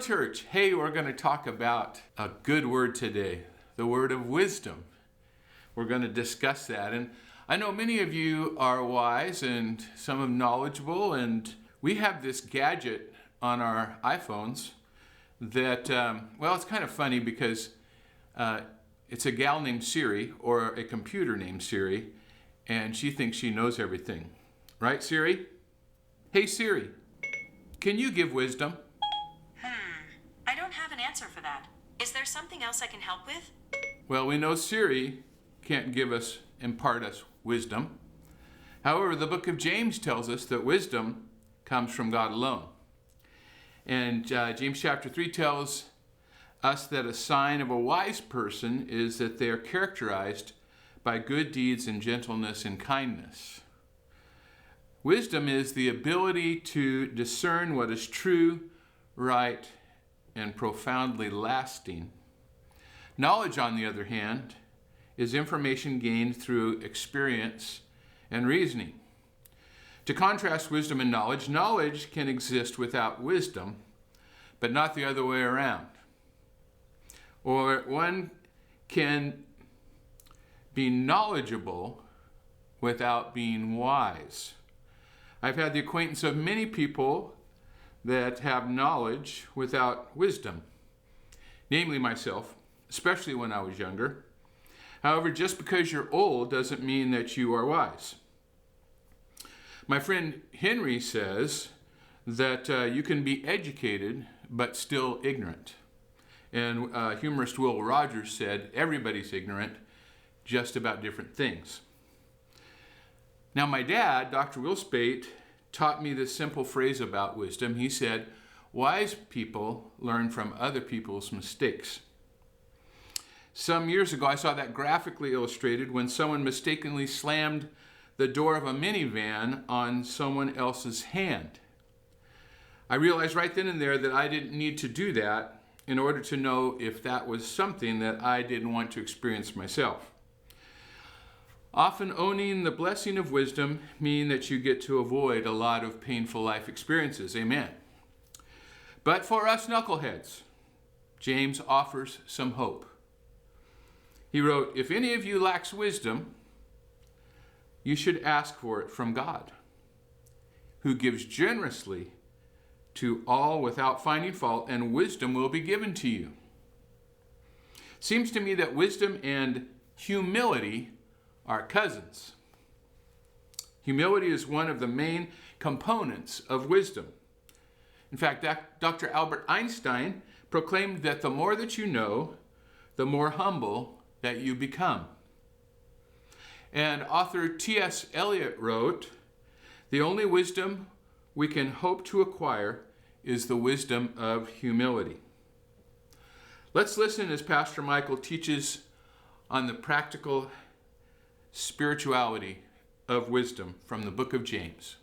church. Hey, we're going to talk about a good word today, the word of wisdom. We're going to discuss that. And I know many of you are wise and some are knowledgeable, and we have this gadget on our iPhones that, it's kind of funny because it's a gal named Siri, or a computer named Siri, and she thinks she knows everything. Right, Siri? Hey, Siri, can you give wisdom? I don't have an answer for that. Is there something else I can help with? Well, we know Siri can't impart us wisdom. However, the book of James tells us that wisdom comes from God alone. And James chapter 3 tells us that a sign of a wise person is that they are characterized by good deeds and gentleness and kindness. Wisdom is the ability to discern what is true, right, and profoundly lasting. Knowledge, on the other hand, is information gained through experience and reasoning. To contrast wisdom and knowledge, knowledge can exist without wisdom, but not the other way around. Or one can be knowledgeable without being wise. I've had the acquaintance of many people that have knowledge without wisdom, namely myself, especially when I was younger. However, just because you're old doesn't mean that you are wise. My friend Henry says that you can be educated but still ignorant. And humorist Will Rogers said, everybody's ignorant, just about different things. Now, my dad, Dr. Will Spate, taught me this simple phrase about wisdom. He said, wise people learn from other people's mistakes. Some years ago, I saw that graphically illustrated when someone mistakenly slammed the door of a minivan on someone else's hand. I realized right then and there that I didn't need to do that in order to know if that was something that I didn't want to experience myself. Often owning the blessing of wisdom means that you get to avoid a lot of painful life experiences. Amen. But for us knuckleheads, James offers some hope. He wrote, if any of you lacks wisdom, you should ask for it from God, who gives generously to all without finding fault, and wisdom will be given to you. Seems to me that wisdom and humility are cousins. Humility is one of the main components of wisdom. In fact, Dr. Albert Einstein proclaimed that the more that you know, the more humble that you become. And author T.S. Eliot wrote, the only wisdom we can hope to acquire is the wisdom of humility. Let's listen as Pastor Michael teaches on the practical spirituality of wisdom from the book of James.